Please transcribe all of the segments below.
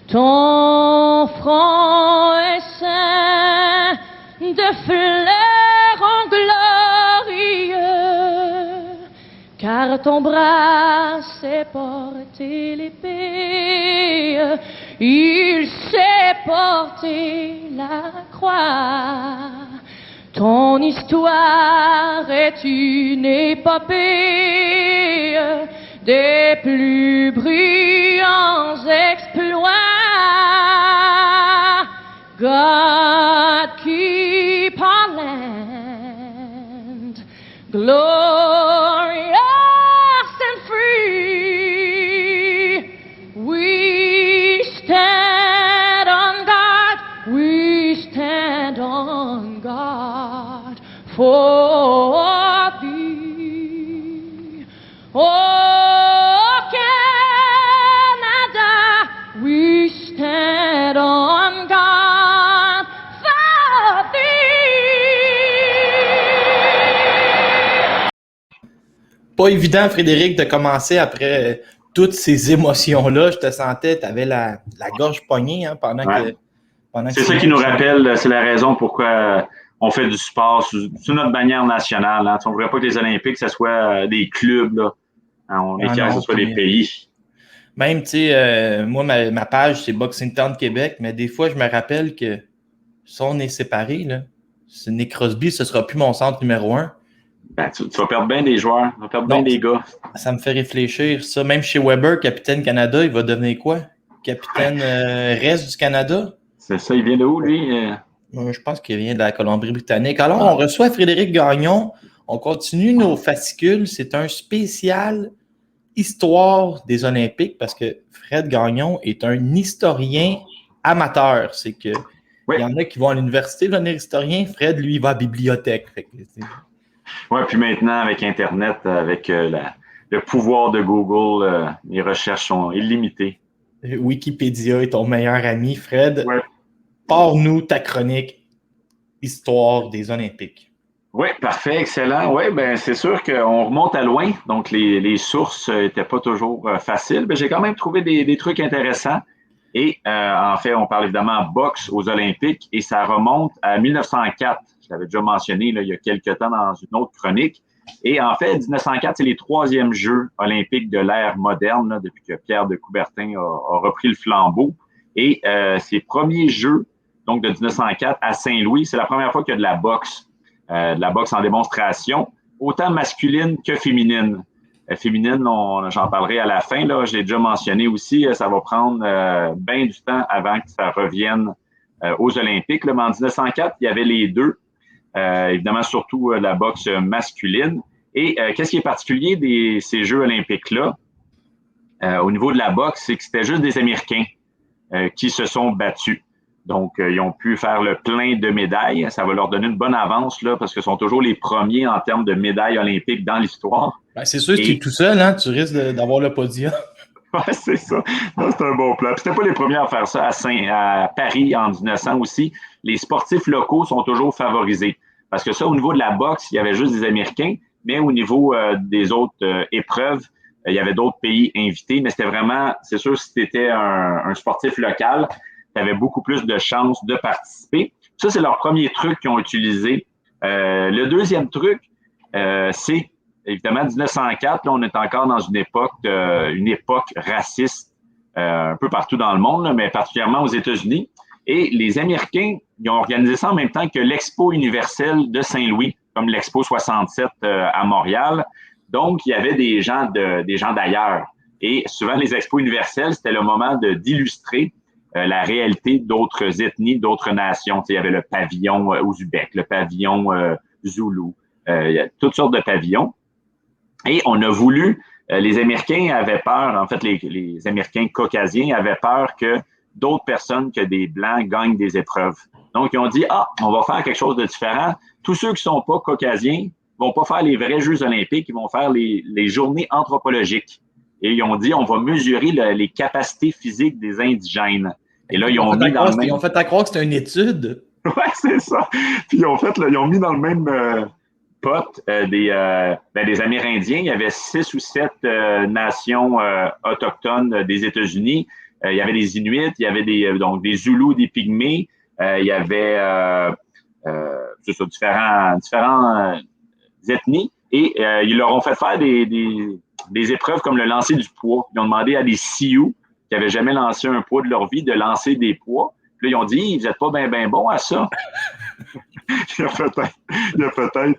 Ton front est ceint de flairons glorieux, car ton bras sait porter l'épée, il sait porter la croix. Ton histoire est une épopée des plus brillants exploits. God keep our land glorious and free. We stand on guard, we stand on guard for thee. Oh, Canada, we stand on guard for thee. Pas évident, Frédéric, de commencer après toutes ces émotions-là. Je te sentais, tu avais la gorge pognée hein, pendant que c'est ça qui nous rappelle, c'est la raison pourquoi on fait du sport sous notre bannière nationale. Hein. On ne voudrait pas que les Olympiques, ce soit des clubs. Là. Hein, on est fiers que ce soit des pays. Même, tu sais, moi, ma page, c'est Boxing Town Québec, mais des fois, je me rappelle que si on est séparés, là, Sidney Crosby, ce ne sera plus mon centre numéro 1. Ben, tu vas perdre bien des joueurs, tu vas perdre bien des gars. Ça me fait réfléchir, ça. Même chez Weber, capitaine Canada, il va devenir quoi? Capitaine reste du Canada? C'est ça, il vient de où, lui? Je pense qu'il vient de la Colombie-Britannique. Alors, on reçoit Frédéric Gagnon. On continue nos fascicules. C'est un spécial histoire des Olympiques parce que Fred Gagnon est un historien amateur. C'est que il y en a qui vont à l'université devenir historien. Fred, lui, il va à la bibliothèque. Oui, puis maintenant, avec Internet, avec le pouvoir de Google, les recherches sont illimitées. Wikipédia est ton meilleur ami, Fred. Ouais. Pars-nous ta chronique Histoire des Olympiques. Oui, parfait, excellent. Oui, ben c'est sûr qu'on remonte à loin, donc les sources n'étaient pas toujours faciles, mais j'ai quand même trouvé des trucs intéressants. Et en fait, on parle évidemment boxe aux Olympiques et ça remonte à 1904. Je l'avais déjà mentionné là, il y a quelques temps dans une autre chronique. Et en fait, 1904, c'est les 3e Jeux olympiques de l'ère moderne, là, depuis que Pierre de Coubertin a repris le flambeau. Et ces premiers Jeux, donc de 1904 à Saint-Louis, c'est la première fois qu'il y a de la boxe en démonstration, autant masculine que féminine. Féminine, j'en parlerai à la fin, là, je l'ai déjà mentionné aussi, ça va prendre bien du temps avant que ça revienne aux Olympiques. Là, mais en 1904, il y avait les deux. Évidemment, surtout la boxe masculine. Et qu'est-ce qui est particulier de ces Jeux olympiques-là, au niveau de la boxe, c'est que c'était juste des Américains qui se sont battus. Donc, ils ont pu faire le plein de médailles. Ça va leur donner une bonne avance, là, parce qu'ils sont toujours les premiers en termes de médailles olympiques dans l'histoire. Ben, c'est sûr que tu es tout seul, hein? Tu risques d'avoir le podium. Oui, c'est ça. C'est un bon plan. Puis c'était pas les premiers à faire ça à Paris en 1900 aussi. Les sportifs locaux sont toujours favorisés. Parce que ça, au niveau de la boxe, il y avait juste des Américains, mais au niveau des autres épreuves, il y avait d'autres pays invités. Mais c'était vraiment, c'est sûr, si tu étais un sportif local, tu avais beaucoup plus de chances de participer. Ça, c'est leur premier truc qu'ils ont utilisé. Le deuxième truc, c'est évidemment 1904. Là, on est encore dans une époque raciste un peu partout dans le monde, là, mais particulièrement aux États-Unis. Et les Américains, ils ont organisé ça en même temps que l'Expo universelle de Saint-Louis, comme l'Expo 67 à Montréal. Donc, il y avait des gens d'ailleurs. Et souvent, les expos universelles, c'était le moment d'illustrer la réalité d'autres ethnies, d'autres nations. Tu sais, il y avait le pavillon ouzbek, le pavillon zoulou, il y a toutes sortes de pavillons. Et on a voulu, les Américains avaient peur, en fait, les Américains caucasiens avaient peur que d'autres personnes que des Blancs gagnent des épreuves. Donc, ils ont dit, on va faire quelque chose de différent. Tous ceux qui sont pas caucasiens vont pas faire les vrais Jeux olympiques, ils vont faire les journées anthropologiques. Et ils ont dit, on va mesurer les capacités physiques des indigènes. Et là, ils ont mis dans le même... Ils ont fait à croire que c'était une étude. Ouais, c'est ça. Puis ils ont mis dans le même potes des Amérindiens. Il y avait 6 ou 7 nations autochtones des États-Unis. Il y avait des Inuits, il y avait des Zoulous, des Pygmées. Il y avait différents ethnies. Et ils leur ont fait faire des épreuves comme le lancer du poids. Ils ont demandé à des Sioux qui n'avaient jamais lancé un poids de leur vie de lancer des poids. Puis là, ils ont dit, vous n'êtes pas bien bons à ça. il y a peut-être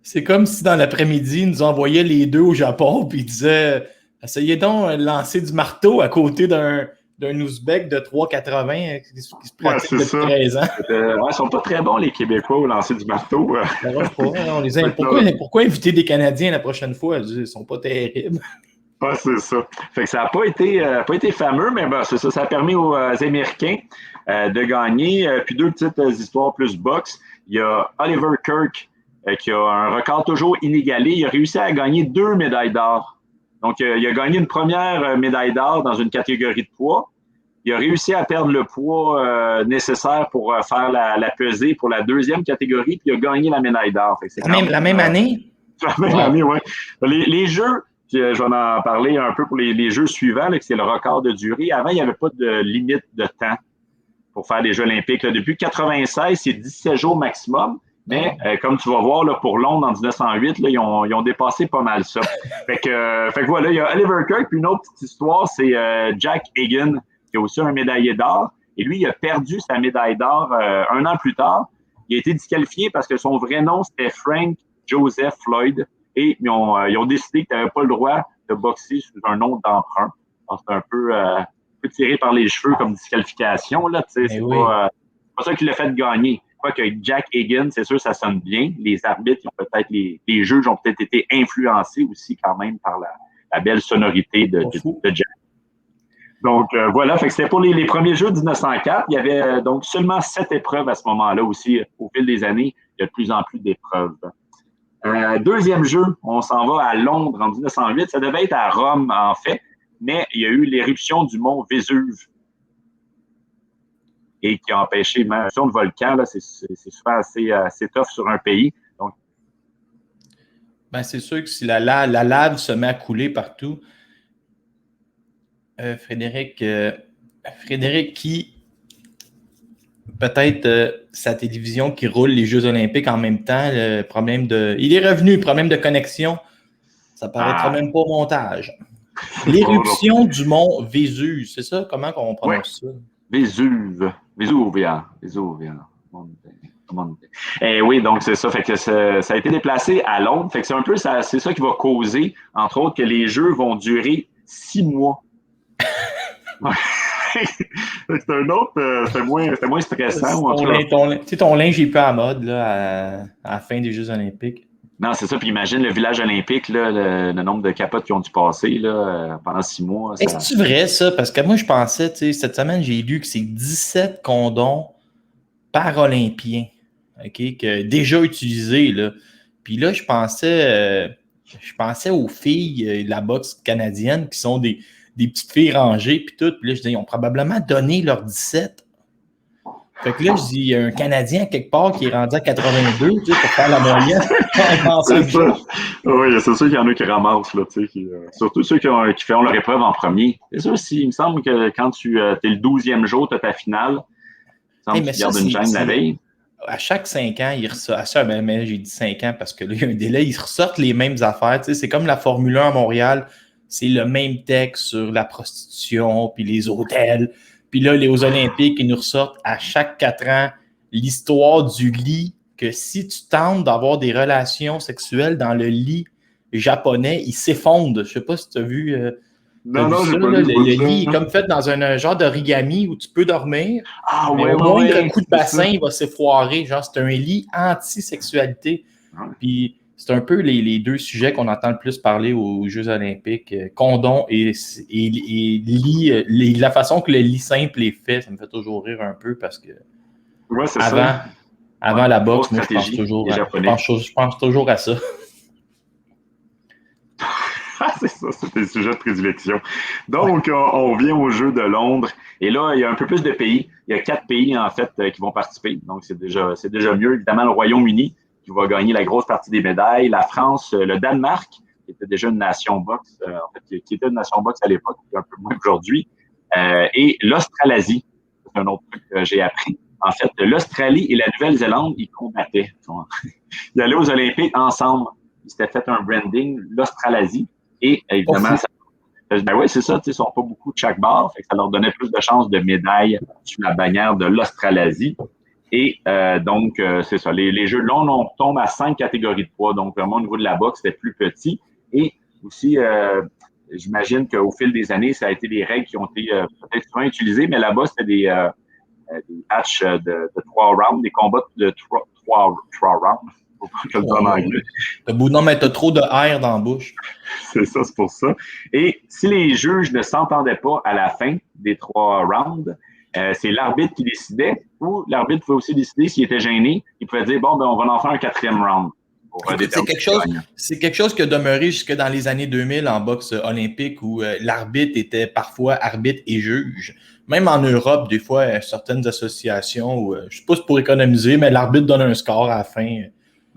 c'est comme si dans l'après-midi, ils nous envoyaient les deux au Japon, puis ils disaient essayez donc de lancer du marteau à côté d'un Ouzbek de 3,80 qui se pratique depuis 13 ans. Ils ne sont pas très bons, les Québécois, au lancer du marteau. Pourquoi inviter des Canadiens la prochaine fois? Ils ne sont pas terribles. Oui, c'est ça. Fait que ça n'a pas été fameux, mais ben, c'est ça. Ça a permis aux Américains de gagner. Puis 2 petites histoires plus boxe. Il y a Oliver Kirk qui a un record toujours inégalé. Il a réussi à gagner 2 médailles d'or. Donc, il a gagné une première médaille d'or dans une catégorie de poids. Il a réussi à perdre le poids nécessaire pour faire la pesée pour la 2e catégorie, puis il a gagné la médaille d'or. La même année? La même année, oui. Les jeux, je vais en parler un peu pour les jeux suivants, là, que c'est le record de durée. Avant, il n'y avait pas de limite de temps pour faire des Jeux olympiques. Là, depuis 1996, c'est 17 jours maximum. Mais comme tu vas voir, là, pour Londres en 1908, là, ils ont dépassé pas mal ça. Fait que voilà, il y a Oliver Kirk, puis une autre petite histoire, c'est Jack Hagan, qui a aussi un médaillé d'or. Et lui, il a perdu sa médaille d'or 1 an plus tard. Il a été disqualifié parce que son vrai nom, c'était Frank Joseph Floyd. Et ils ont décidé que tu n'avais pas le droit de boxer sous un nom d'emprunt. C'est un peu tiré par les cheveux comme disqualification. Là, c'est pas ça qui l'a fait gagner. Que Jack Hagan, c'est sûr, ça sonne bien. Les arbitres, les juges ont peut-être été influencés aussi quand même par la belle sonorité de Jack. Donc, voilà. Fait que c'était pour les premiers Jeux de 1904. Il y avait donc seulement 7 épreuves à ce moment-là aussi. Au fil des années, il y a de plus en plus d'épreuves. 2e jeu, on s'en va à Londres en 1908. Ça devait être à Rome, en fait, mais il y a eu l'éruption du mont Vésuve et qui a empêché l'éruption de volcan. Là, c'est souvent assez tough sur un pays. Donc, c'est sûr que si la lave se met à couler partout, Frédéric, qui peut-être sa télévision qui roule les Jeux olympiques en même temps, le problème il est revenu, problème de connexion, ça paraîtra même pas au montage. L'éruption du mont Vésuve, c'est ça? Comment on prononce ça? Vesuvia. Oui, donc c'est ça. Fait que ça a été déplacé à Londres. Fait que c'est un peu c'est ça qui va causer, entre autres, que les Jeux vont durer 6 mois. C'est un autre, c'était moins stressant. Ton linge est pas à mode là, à la fin des Jeux olympiques. Non, c'est ça. Puis imagine le village olympique, là, le nombre de capotes qui ont dû passer là, pendant 6 mois. Est-ce vrai ça? Parce que moi, je pensais, cette semaine, j'ai lu que c'est 17 condoms paralympiens, déjà utilisés. Là. Puis là, je pensais aux filles de la boxe canadienne qui sont des petites filles rangées, puis tout. Puis là, je dis, ils ont probablement donné leurs 17. Fait que là, je dis, il y a un Canadien quelque part qui est rendu à 82, pour faire la moyenne. Oui, c'est sûr qu'il y en a qui ramassent, là, surtout ceux qui font leur épreuve en premier. C'est sûr, il me semble que quand tu es le 12e jour, tu as ta finale. Il me semble que tu gardes une gêne la veille. À chaque 5 ans, ils ressortent. Mais j'ai dit 5 ans parce que là, il y a un délai. Ils ressortent les mêmes affaires. C'est comme la Formule 1 à Montréal. C'est le même texte sur la prostitution, puis les hôtels. Puis là, aux Olympiques, ils nous ressortent à chaque 4 ans l'histoire du lit, que si tu tentes d'avoir des relations sexuelles dans le lit japonais, il s'effondre. Je ne sais pas si tu as vu. Non, j'ai pas vu. Le lit est comme fait dans un genre d'origami où tu peux dormir. Ah mais au moindre coup de bassin, il va s'effoirer. Genre, c'est un lit anti-sexualité. Puis c'est un peu les 2 sujets qu'on entend le plus parler aux Jeux olympiques, condom et lit. La façon que le lit simple est fait, ça me fait toujours rire un peu parce que avant la boxe, moi, je pense toujours à ça. C'est ça, c'est tes sujets de prédilection. Donc, on vient aux Jeux de Londres. Et là, il y a un peu plus de pays. Il y a 4 pays, en fait, qui vont participer. Donc, c'est déjà mieux. Évidemment, le Royaume-Uni, qui va gagner la grosse partie des médailles. La France, le Danemark, qui était déjà une nation boxe, en fait, qui était une nation boxe à l'époque, qui est un peu moins aujourd'hui. Et l'Australasie, c'est un autre truc que j'ai appris. En fait, l'Australie et la Nouvelle-Zélande, ils combattaient. Ils allaient aux Olympiques ensemble. Ils s'étaient fait un branding, l'Australasie. Et évidemment, ben oui, c'est ça, ils ne sont pas beaucoup de chaque barre, fait que ça leur donnait plus de chances de médailles sous la bannière de l'Australasie. Et donc, c'est ça. Les Jeux de Londres, on tombe à 5 catégories de poids. Donc, vraiment, au niveau de la boxe, c'était plus petit. Et aussi, j'imagine qu'au fil des années, ça a été des règles qui ont été peut-être souvent utilisées, mais là-bas, c'était des matchs de 3 rounds, des combats de 3 rounds. En anglais. Non, mais t'as trop de air dans la bouche. C'est ça, c'est pour ça. Et si les juges ne s'entendaient pas à la fin des 3 rounds, c'est l'arbitre qui décidait, ou l'arbitre pouvait aussi décider s'il était gêné. Il pouvait dire, bon, ben, on va en faire un 4e round. C'est quelque chose qui a demeuré jusque dans les années 2000 en boxe olympique où l'arbitre était parfois arbitre et juge. Même en Europe, des fois, certaines associations, où, je ne sais pas si pour économiser, mais l'arbitre donne un score à la fin.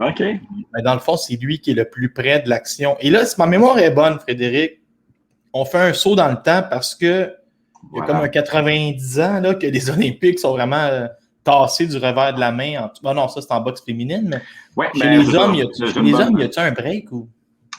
OK. Mais dans le fond, c'est lui qui est le plus près de l'action. Et là, si ma mémoire est bonne, Frédéric, on fait un saut dans le temps parce que il y a comme un 90 ans là, que les Olympiques sont vraiment tassés du revers de la main. Bon, non, ça, c'est en boxe féminine, mais chez les hommes, y a-t-il un break? Ou...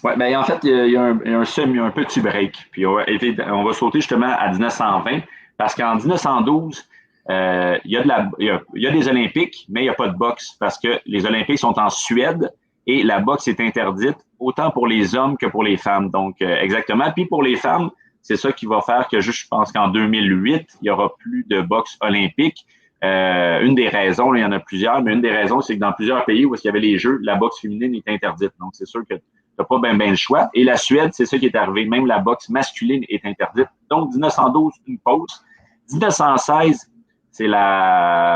Oui, bien en fait, il y a un petit break. Puis on va sauter justement à 1920 parce qu'en 1912, il y a des Olympiques, mais il n'y a pas de boxe parce que les Olympiques sont en Suède et la boxe est interdite autant pour les hommes que pour les femmes. Donc, exactement. Puis pour les femmes, c'est ça qui va faire que je pense qu'en 2008, il n'y aura plus de boxe olympique. Une des raisons, là, il y en a plusieurs, mais une des raisons, c'est que dans plusieurs pays où il y avait les Jeux, la boxe féminine est interdite. Donc, c'est sûr que tu n'as pas bien le choix. Et la Suède, c'est ça qui est arrivé. Même la boxe masculine est interdite. Donc, 1912, une pause. 1916, c'est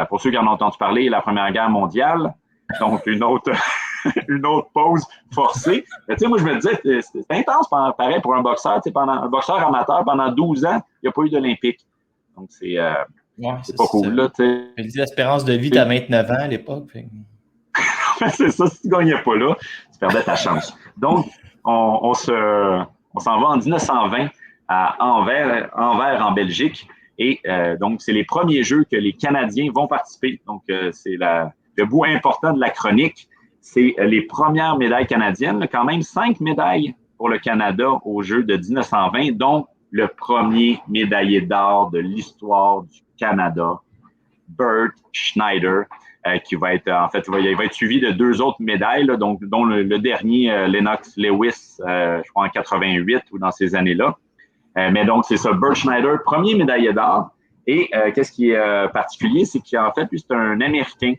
pour ceux qui en ont entendu parler, la Première Guerre mondiale. Donc, une autre pause forcée. Tu sais, moi, je me disais, c'est intense, pareil, pour un boxeur. Tu sais, un boxeur amateur, pendant 12 ans, il n'y a pas eu d'Olympique. Donc, c'est pas cool, là, tu sais. Je dis l'espérance de vie, t'as 29 ans à l'époque. C'est ça, si tu ne gagnais pas là, tu perdais ta chance. Donc, on s'en va en 1920 à Anvers en Belgique. Et donc, c'est les premiers Jeux que les Canadiens vont participer. Donc, c'est le bout important de la chronique. C'est les premières médailles canadiennes. Quand même 5 médailles pour le Canada aux Jeux de 1920, dont le premier médaillé d'or de l'histoire du Canada, Bert Schneider, qui va être, en fait, il va être suivi de 2 autres médailles, là, dont le dernier, Lennox Lewis, je crois en 88 ou dans ces années-là. Mais donc, c'est ça, Bert Schneider, premier médaillé d'or. Et qu'est-ce qui est particulier, c'est qu'en fait, lui, c'est un Américain.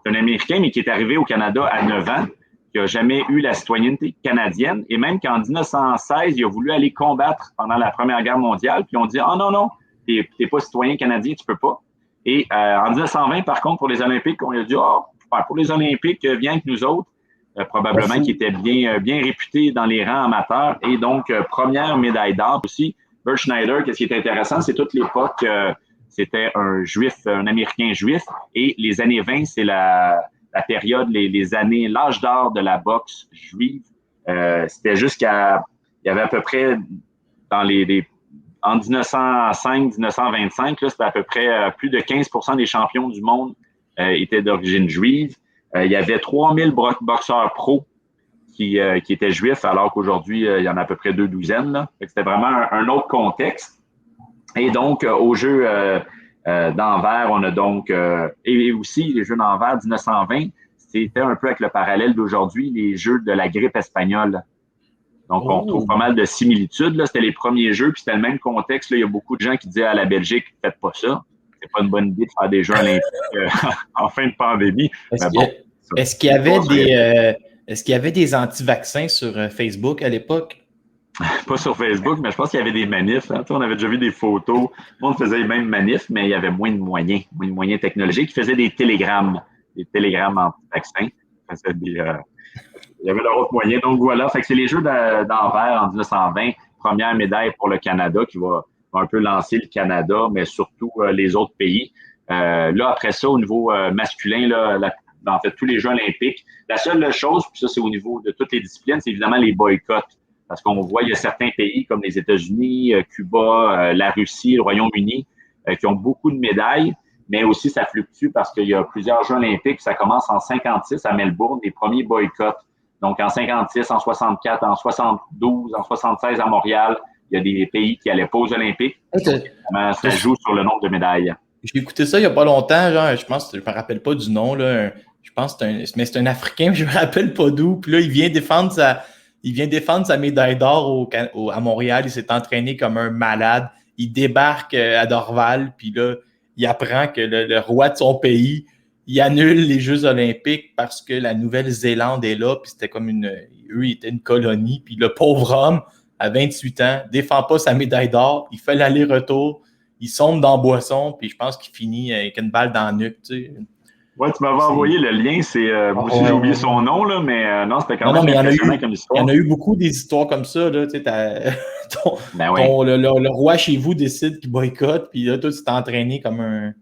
C'est un Américain, mais qui est arrivé au Canada à 9 ans, qui n'a jamais eu la citoyenneté canadienne. Et même qu'en 1916, il a voulu aller combattre pendant la Première Guerre mondiale. Puis on dit, ah non, t'es pas citoyen canadien, tu peux pas. Et en 1920, par contre, pour les Olympiques, on lui a dit, pour les Olympiques, viens avec nous autres. Probablement qui était bien réputé dans les rangs amateurs. Et donc, première médaille d'or aussi. Bert Schneider, qu'est-ce qui est intéressant, c'est toute l'époque, c'était un juif, un Américain juif. Et les années 20, c'est la période, les années, l'âge d'or de la boxe juive. C'était jusqu'à, il y avait à peu près, en 1905-1925, là, c'était à peu près plus de 15% des champions du monde étaient d'origine juive. Il y avait 3000 boxeurs pros qui étaient juifs, alors qu'aujourd'hui, il y en a à peu près 2 douzaines. Là. C'était vraiment un autre contexte. Et donc, aux Jeux d'Anvers, on a donc, et aussi les Jeux d'Anvers 1920, c'était un peu avec le parallèle d'aujourd'hui, les Jeux de la grippe espagnole. Donc, on retrouve pas mal de similitudes. Là. C'était les premiers Jeux, puis c'était le même contexte. Là. Il y a beaucoup de gens qui disaient à la Belgique, faites pas ça. C'est pas une bonne idée de faire des Jeux olympiques en fin de pandémie. Est-ce qu'il y avait des anti-vaccins sur Facebook à l'époque? Pas sur Facebook, mais je pense qu'il y avait des manifs. Hein. On avait déjà vu des photos. Le monde faisait les mêmes manifs, mais il y avait moins de moyens technologiques. Ils faisaient des télégrammes anti-vaccins. Il y avait leur autre moyen. Donc voilà, fait que c'est les Jeux d'Anvers en 1920, première médaille pour le Canada qui va un peu lancer le Canada, mais surtout les autres pays. Là, après ça, au niveau masculin, là, en fait, tous les Jeux olympiques, la seule chose, puis ça, c'est au niveau de toutes les disciplines, c'est évidemment les boycotts. Parce qu'on voit, il y a certains pays comme les États-Unis, Cuba, la Russie, le Royaume-Uni, qui ont beaucoup de médailles, mais aussi ça fluctue parce qu'il y a plusieurs Jeux olympiques. Ça commence en 56 à Melbourne, les premiers boycotts. Donc en 56, en 64, en 72, en 76 à Montréal, il y a des pays qui allaient pas aux Olympiques. Donc, ça joue sur le nombre de médailles. J'ai écouté ça il n'y a pas longtemps, genre, je pense, je me rappelle pas du nom, là, je pense que c'est un Africain, mais je me rappelle pas d'où. Puis là, il vient défendre sa médaille d'or à Montréal. Il s'est entraîné comme un malade. Il débarque à Dorval, puis là, il apprend que le roi de son pays, il annule les Jeux olympiques parce que la Nouvelle-Zélande est là, puis c'était comme eux, ils étaient une colonie. Puis le pauvre homme, à 28 ans, défend pas sa médaille d'or. Il fait l'aller-retour. Il sombre dans la boisson, puis je pense qu'il finit avec une balle dans le nuque, tu sais. Ouais, tu m'avais envoyé le lien, moi aussi j'ai oublié son nom, là, mais non, c'était quand même impressionnant comme histoire. Il y en a eu beaucoup des histoires comme ça, là, tu sais, le roi chez vous décide qu'il boycotte, puis là, toi, tu t'es entraîné comme un...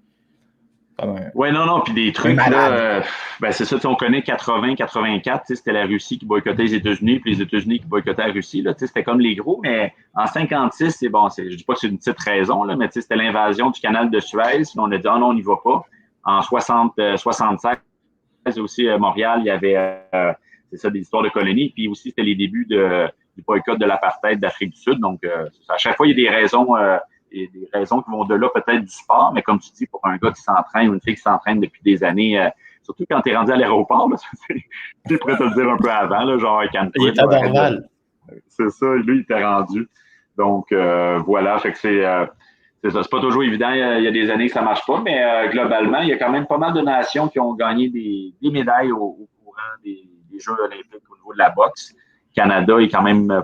Oui, non, puis des trucs, là, c'est ça, on connaît 80-84, c'était la Russie qui boycottait les États-Unis, puis les États-Unis qui boycottaient la Russie, là, c'était comme les gros, mais en 56, je dis pas que c'est une petite raison, là, mais c'était l'invasion du canal de Suez, on a dit, non, on n'y va pas. En 76 aussi, à Montréal, il y avait, c'est ça, des histoires de colonies, puis aussi, c'était les débuts du boycott de l'apartheid d'Afrique du Sud, donc à chaque fois, il y a des raisons... et des raisons qui vont de là, peut-être du sport, mais comme tu dis, pour un gars qui s'entraîne ou une fille qui s'entraîne depuis des années, surtout quand tu es rendu à l'aéroport, tu pourrais te le dire un peu avant, là, genre il était à Dorval. C'est ça, lui, il était rendu. Donc, voilà, fait que c'est ça. C'est pas toujours évident, il y a des années que ça marche pas, mais globalement, il y a quand même pas mal de nations qui ont gagné des médailles au courant des Jeux olympiques au niveau de la boxe. Le Canada est quand même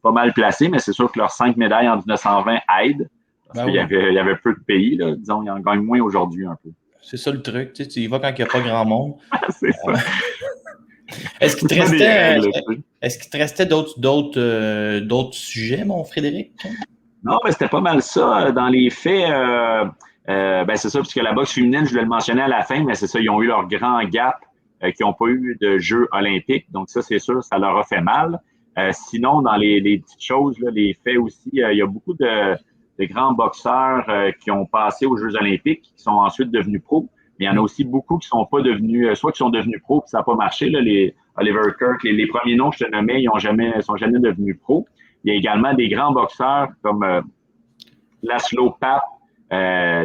pas mal placé, mais c'est sûr que leurs 5 médailles en 1920 aident. Parce qu'il y avait peu de pays, là, disons, ils en gagnent moins aujourd'hui un peu. C'est ça le truc, tu y vas quand il n'y a pas grand monde. C'est ça. Est-ce qu'il te restait d'autres sujets, mon Frédéric? Non, mais c'était pas mal ça. Dans les faits, c'est ça, puisque la boxe féminine, je voulais le mentionner à la fin, mais c'est ça, ils ont eu leur grand gap qui n'ont pas eu de Jeux olympiques. Donc ça, c'est sûr, ça leur a fait mal. Sinon, dans les petites choses, là, les faits aussi, il y a beaucoup de grands boxeurs qui ont passé aux Jeux olympiques, qui sont ensuite devenus pros. Mais il y en a aussi beaucoup qui sont pas devenus, soit qui sont devenus pros, puis ça n'a pas marché. Là, les Oliver Kirk, les premiers noms que je te nommais, ils sont jamais devenus pros. Il y a également des grands boxeurs comme Laszlo Papp,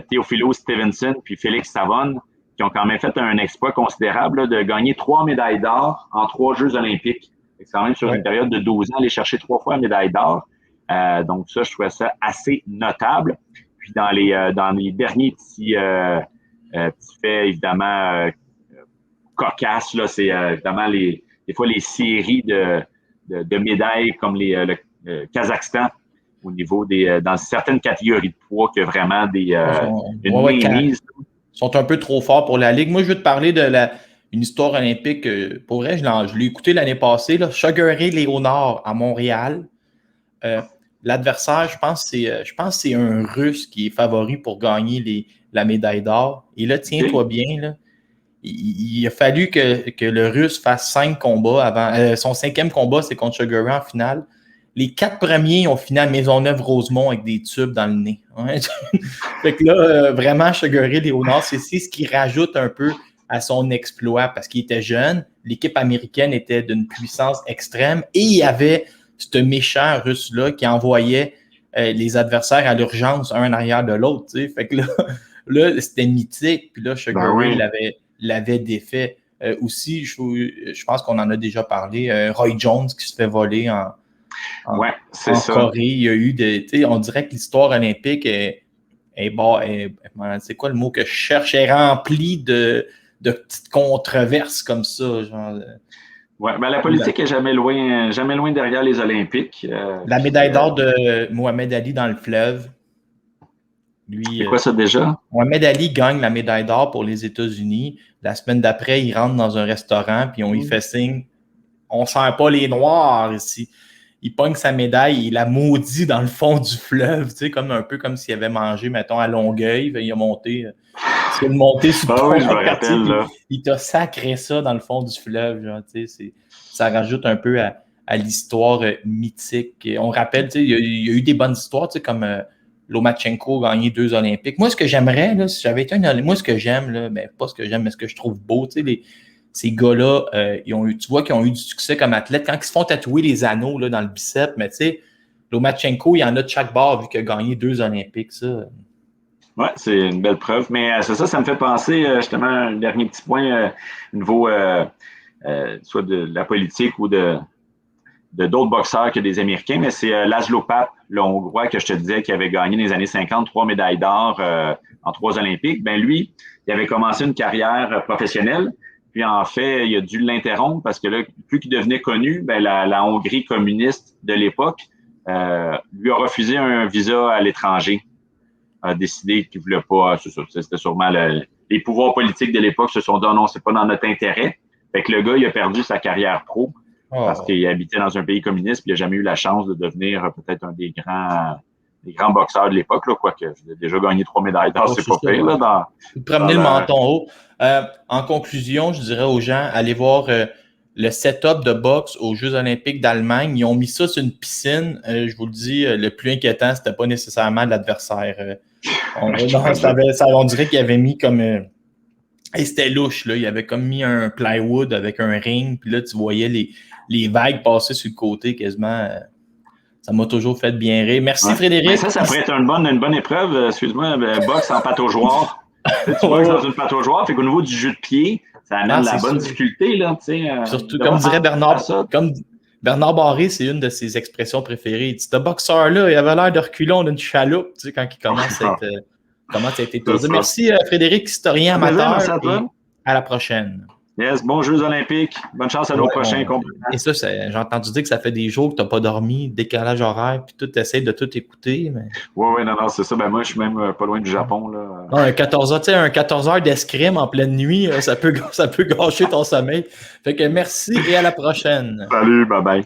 Teofilo Stevenson, puis Félix Savon, qui ont quand même fait un exploit considérable là, de gagner 3 médailles d'or en 3 Jeux olympiques. C'est quand même sur une période de 12 ans, aller chercher 3 fois la médaille d'or. Donc ça, je trouvais ça assez notable. Puis dans les derniers petits faits, évidemment, cocasses, là, c'est évidemment des fois les séries de médailles comme le Kazakhstan au niveau dans certaines catégories de poids que vraiment une mainmise. Ils sont un peu trop forts pour la Ligue. Moi, je veux te parler une histoire olympique. Pour vrai, je l'ai écouté l'année passée. Là, Sugar Ray Leonard à Montréal. L'adversaire, je pense que c'est un Russe qui est favori pour gagner la médaille d'or. Et là, tiens-toi bien, là, il a fallu que le Russe fasse 5 combats avant. Son 5e combat, c'est contre Sugar Ray en finale. Les 4 premiers ont fini à Maisonneuve-Rosemont avec des tubes dans le nez. Ouais. Fait que là, vraiment, Sugar Ray Leonard, c'est ce qui rajoute un peu à son exploit parce qu'il était jeune. L'équipe américaine était d'une puissance extrême et il y avait ce méchant Russe-là qui envoyait les adversaires à l'urgence, un en arrière de l'autre. Tu sais. Fait que là, c'était mythique. Puis là, Sugar Ray l'avait défait. Aussi, je pense qu'on en a déjà parlé. Roy Jones qui se fait voler en Corée. Il y a eu on dirait que l'histoire olympique c'est quoi le mot que je cherche? Est remplie de petites controverses comme ça. Genre, la politique est jamais loin derrière les Olympiques. La médaille d'or de Mohamed Ali dans le fleuve. C'est quoi ça déjà? Mohamed Ali gagne la médaille d'or pour les États-Unis. La semaine d'après, il rentre dans un restaurant puis on y fait signe. on sent pas les Noirs ici. Il pogne sa médaille, il la maudit dans le fond du fleuve, tu sais, un peu comme s'il avait mangé, mettons, à Longueuil. Il a monté, sur le pont oui, je me rappelle, là. Il t'a sacré ça dans le fond du fleuve, genre, tu sais, ça rajoute un peu à l'histoire mythique. Et on rappelle, tu sais, il y a eu des bonnes histoires, tu sais, comme Lomachenko a gagné 2 Olympiques. Moi, ce que j'aimerais, là, si j'avais été moi, ce que j'aime, là, ben, pas ce que j'aime, mais ce que je trouve beau, tu sais, ces gars-là, tu vois qu'ils ont eu du succès comme athlètes. Quand ils se font tatouer les anneaux là, dans le bicep, mais tu sais, Lomachenko, il y en a de chaque bord vu qu'il a gagné 2 Olympiques, ça. Oui, c'est une belle preuve. Mais c'est ça me fait penser, justement, un dernier petit point au niveau soit de la politique ou de d'autres boxeurs que des Américains, mais c'est Laszlo Papp, le Hongrois, que je te disais, qui avait gagné dans les années 50 3 médailles d'or en 3 Olympiques. Ben lui, il avait commencé une carrière professionnelle. Puis en fait, il a dû l'interrompre parce que là, plus qu'il devenait connu, ben la Hongrie communiste de l'époque lui a refusé un visa à l'étranger. A décidé qu'il ne voulait pas. C'était sûrement les pouvoirs politiques de l'époque se sont dit non, c'est pas dans notre intérêt. Fait que le gars, il a perdu sa carrière pro parce qu'il habitait dans un pays communiste puis il n'a jamais eu la chance de devenir peut-être un des grands boxeurs de l'époque, là, quoique j'ai déjà gagné 3 médailles d'or, c'est pas pire. Là, promener le menton haut. En conclusion, je dirais aux gens, allez voir le setup de boxe aux Jeux olympiques d'Allemagne. Ils ont mis ça sur une piscine. Je vous le dis, le plus inquiétant, c'était pas nécessairement l'adversaire. On dirait qu'il avait mis comme... et c'était louche, là. Il avait comme mis un plywood avec un ring, puis là, tu voyais les vagues passer sur le côté quasiment... ça m'a toujours fait bien rire. Merci, Frédéric. Mais ça pourrait être une bonne épreuve, excuse-moi, boxe en pataugeoire. Tu boxes dans une pataugeoire, fait qu'au niveau du jeu de pied, ça amène la bonne difficulté. Là, surtout, comme dirait Bernard Barré, c'est une de ses expressions préférées. Il dit, ce boxeur-là, il avait l'air de reculon d'une chaloupe, tu sais, quand il commence à être étourdi. Merci, Frédéric, historien amateur. Et à la prochaine. Yes, bons Jeux olympiques. Bonne chance à nos prochains compétents. Et ça, j'ai entendu dire que ça fait des jours que tu n'as pas dormi, décalage horaire, puis tu essaies de tout écouter. Mais... Oui, non, c'est ça. Ben moi, je suis même pas loin du Japon. Là. Non, un 14 heures d'escrime en pleine nuit, ça peut gâcher ton sommeil. Fait que merci et à la prochaine. Salut, bye-bye.